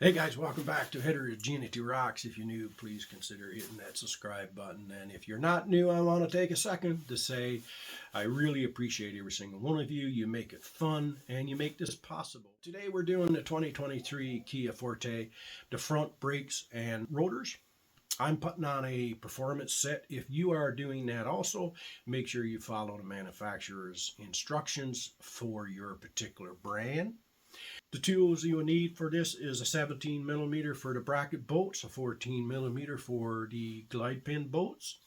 Hey guys, welcome back to Heterogeneity Rocks. If you're new, please consider hitting that subscribe button. And if you're not new, I want to take a second to say I really appreciate every single one of you. You make it fun and you make this possible. Today we're doing the 2023 Kia Forte, the front brakes and rotors. I'm putting on a performance set. If you are doing that also, make sure you follow the manufacturer's instructions for your particular brand. The tools you will need for this is a 17 millimeter for the bracket bolts, a 14 millimeter for the glide pin bolts.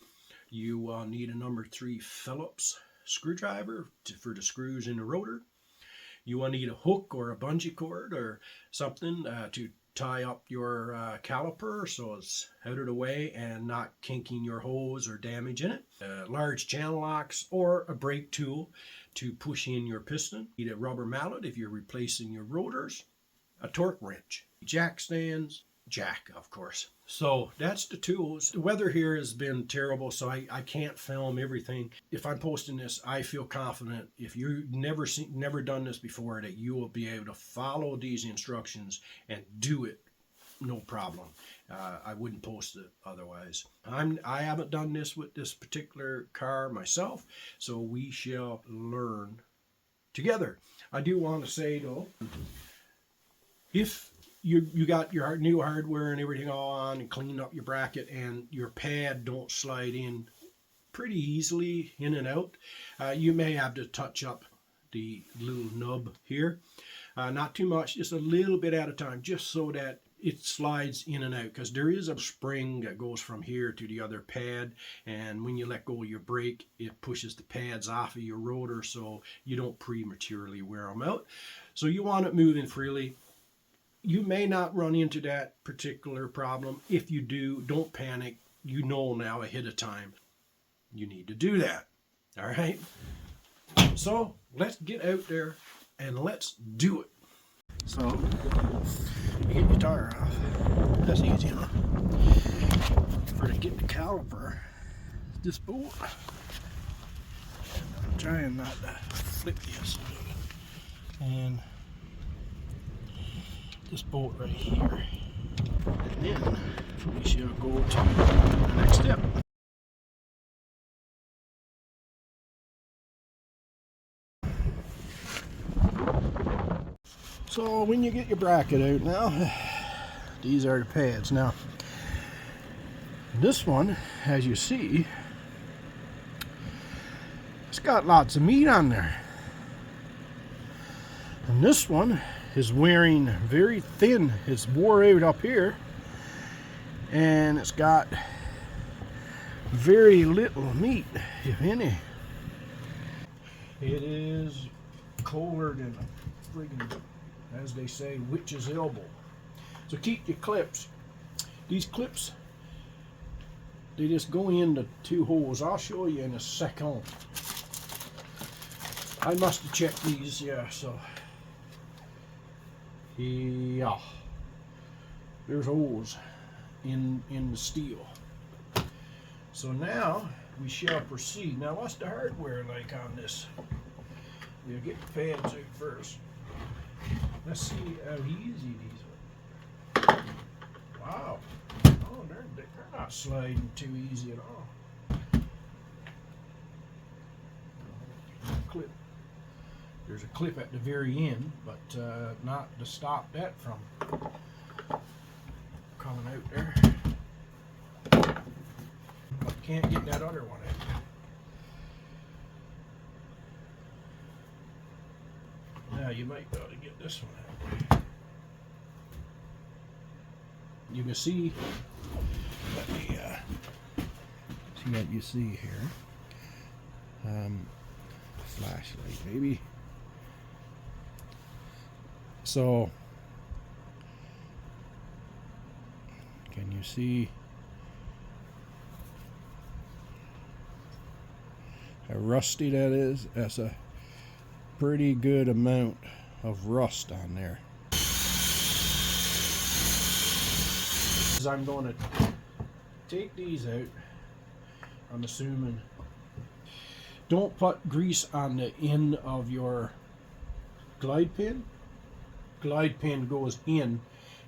You will need a number 3 Phillips screwdriver for the screws in the rotor. You will need a hook or a bungee cord or something to tie up your caliper so it's out of the way and not kinking your hose or damaging it. Large channel locks or a brake tool to push in your piston. You need a rubber mallet if you're replacing your rotors, a torque wrench, jack stands, jack of course. So that's the tools. The weather here has been terrible, so I can't film everything. If I'm posting this, I feel confident if you've never done this before that you will be able to follow these instructions and do it no problem. I wouldn't post it otherwise. I haven't done this with this particular car myself, so we shall learn together. I do want to say though, if you got your new hardware and everything all on and cleaned up your bracket and your pad don't slide in pretty easily in and out, you may have to touch up the little nub here. Not too much, just a little bit at a time, just so that it slides in and out, because there is a spring that goes from here to the other pad, and when you let go of your brake it pushes the pads off of your rotor so you don't prematurely wear them out. So you want it moving freely. You may not run into that particular problem. If you do, don't panic. You know now ahead of time you need to do that. All right, so let's get out there and let's do it. So you get your tire off. That's easy enough. For to get the caliper, this bolt, I'm trying not to flip this, and this bolt right here, and then we shall go to the next step. So when you get your bracket out now, these are the pads. Now this one, as you see, it's got lots of meat on there, and this one is wearing very thin. It's wore out up here, and it's got very little meat, if any. It is colder than a friggin', as they say, witch's elbow. So keep your clips. These clips, they just go into 2 holes. I'll show you in a second. I must have checked these, yeah, so yeah, there's holes in the steel. So now we shall proceed. Now what's the hardware like on this? We'll get the pads out first. Let's see how easy these are. Wow. Oh, they're not sliding too easy at all. Clip. There's a clip at the very end, but not to stop that from coming out there. But can't get that other one out. Now you might be able to get this one out. You can see, let me see what you see here. Flashlight maybe. So can you see how rusty that is? That's a pretty good amount of rust on there. I'm going to take these out. I'm assuming don't put grease on the end of your glide pin. Glide pin goes in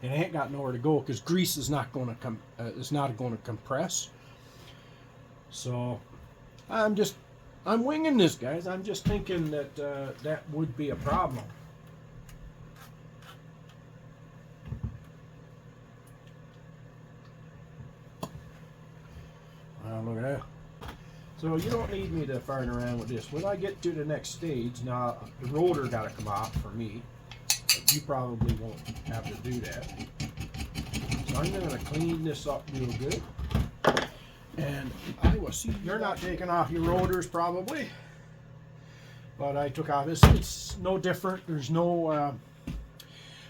it ain't got nowhere to go because grease is not going to come. It's not going to compress. So I'm winging this, guys. I'm just thinking that that would be a problem. Look at that. So you don't need me to fart around with this. When I get to the next stage, now the rotor got to come off for me. But you probably won't have to do that. So I'm going to clean this up real good. And I will see. You're not taking off your rotors probably. But I took off. It's no different. There's no...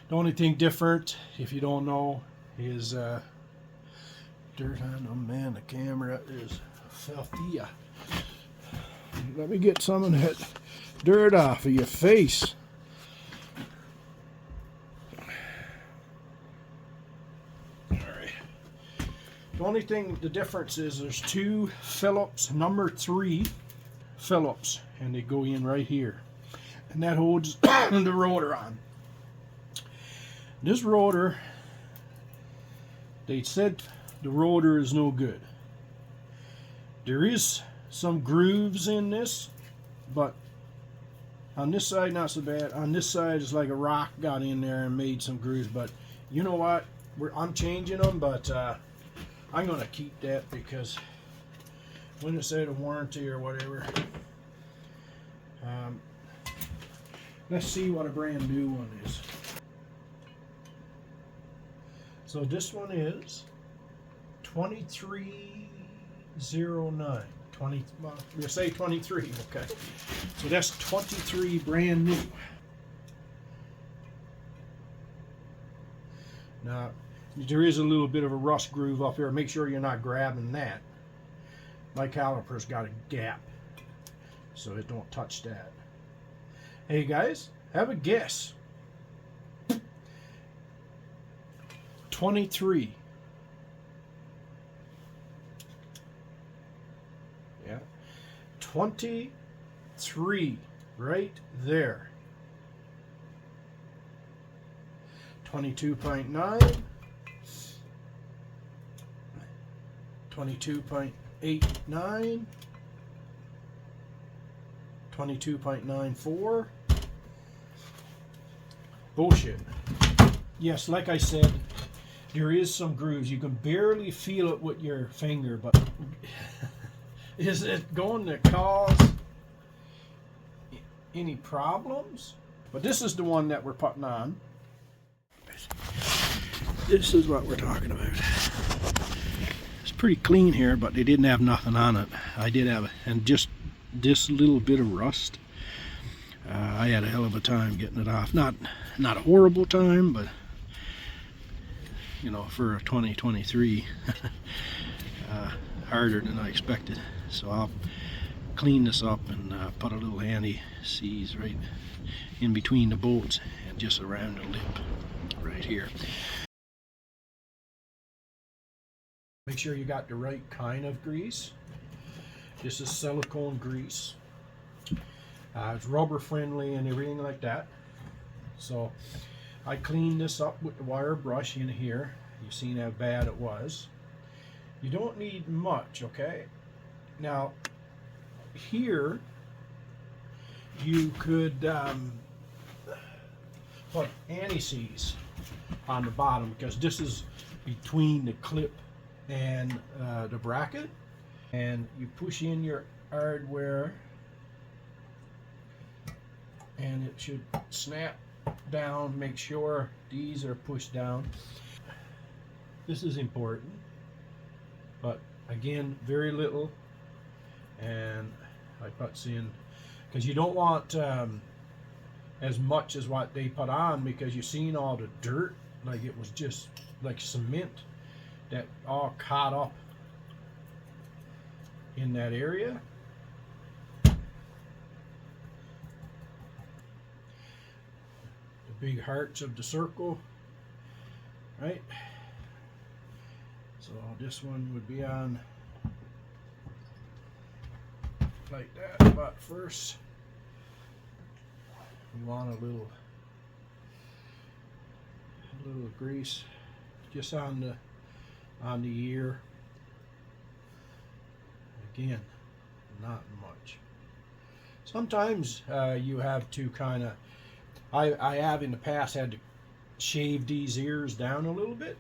the only thing different, if you don't know, is dirt on them. Man, the camera is filthy. Let me get some of that dirt off of your face. Alright. The only thing, the difference is there's two Phillips number 3 Phillips, and they go in right here. And that holds the rotor on. This rotor, they said the rotor is no good. There is some grooves in this, but on this side not so bad. On this side it's like a rock got in there and made some grooves, but you know what? I'm changing them, but I'm going to keep that because when it's out of warranty or whatever. Let's see what a brand new one is. So this one is 2309. Well, we'll say 23, okay. So that's 23 brand new. Now, there is a little bit of a rust groove up here. Make sure you're not grabbing that. My caliper's got a gap, so it don't touch that. Hey guys, have a guess. 23. Yeah. 23 right there. 22.9. 22.89. 22.94. Bullshit. Yes, like I said, there is some grooves. You can barely feel it with your finger, but is it going to cause any problems? But this is the one that we're putting on. This is what we're talking about. It's pretty clean here, but they didn't have nothing on it. I did have it, and just this little bit of rust. I had a hell of a time getting it off. Not a horrible time, but you know, for a 2023, harder than I expected. So I'll clean this up and put a little anti-seize right in between the bolts and just around the lip right here. Make sure you got the right kind of grease. This is silicone grease. It's rubber friendly and everything like that. So I cleaned this up with the wire brush in here. You've seen how bad it was. You don't need much, okay? Now, here you could put anti-seize on the bottom because this is between the clip and the bracket. And you push in your hardware and it should snap down. Make sure these are pushed down. This is important, but again, very little. And I put in because you don't want as much as what they put on, because you've seen all the dirt, like it was just like cement that all caught up in that area. The big hearts of the circle, right? So this one would be on like that, but first we want a little little grease just on the ear. Again, not much. Sometimes you have to kind of, I have in the past had to shave these ears down a little bit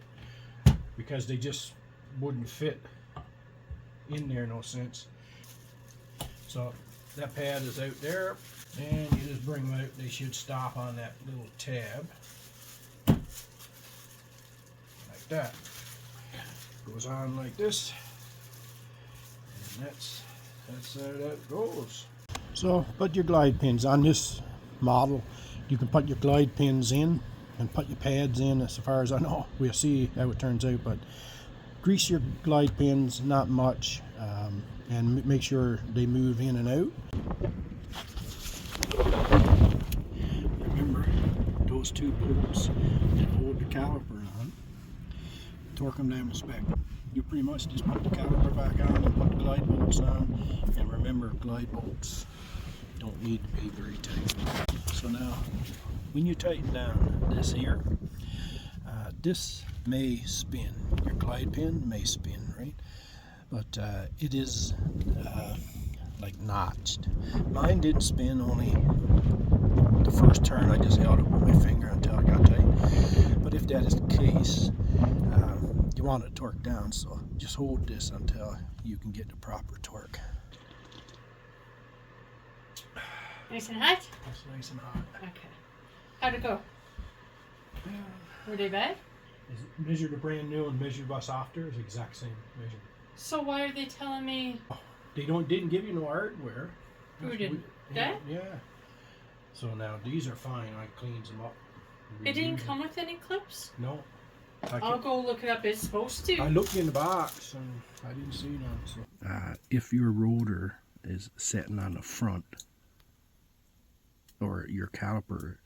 because they just wouldn't fit in there, no sense. So that pad is out there, and you just bring them out. They should stop on that little tab like that. Goes on like this, and that's how that goes. So put your glide pins on this model. You can put your glide pins in and put your pads in, as far as I know. We'll see how it turns out, but grease your glide pins, not much, and make sure they move in and out. Remember those two bolts that hold the caliper on, torque them down to spec. You pretty much just put the caliper back on and put the glide bolts on, and remember, glide bolts don't need to be very tight. So now, when you tighten down this here, this may spin. Your glide pin may spin, right? But it is like notched. Mine didn't spin, only the first turn. I just held it with my finger until it got tight. But if that is the case, you want it torqued down, so just hold this until you can get the proper torque. Nice and hot? That's nice and hot. Okay. How'd it go? Were they bad? Is it measured a brand new and measured by softer? Is the exact same measurement. So why are they telling me? They didn't give you no hardware. Who didn't? Dad? Yeah. So now these are fine. I cleans them up. It didn't come with any clips? No. I'll go look it up. It's supposed to. I looked in the box and I didn't see none. So. If your rotor is sitting on the front, or your caliper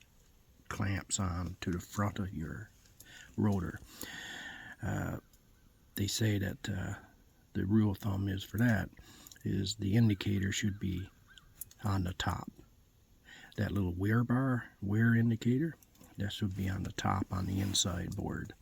clamps on to the front of your rotor, they say that the rule of thumb is for that is the indicator should be on the top. That little wear bar, wear indicator, that should be on the top on the inside board.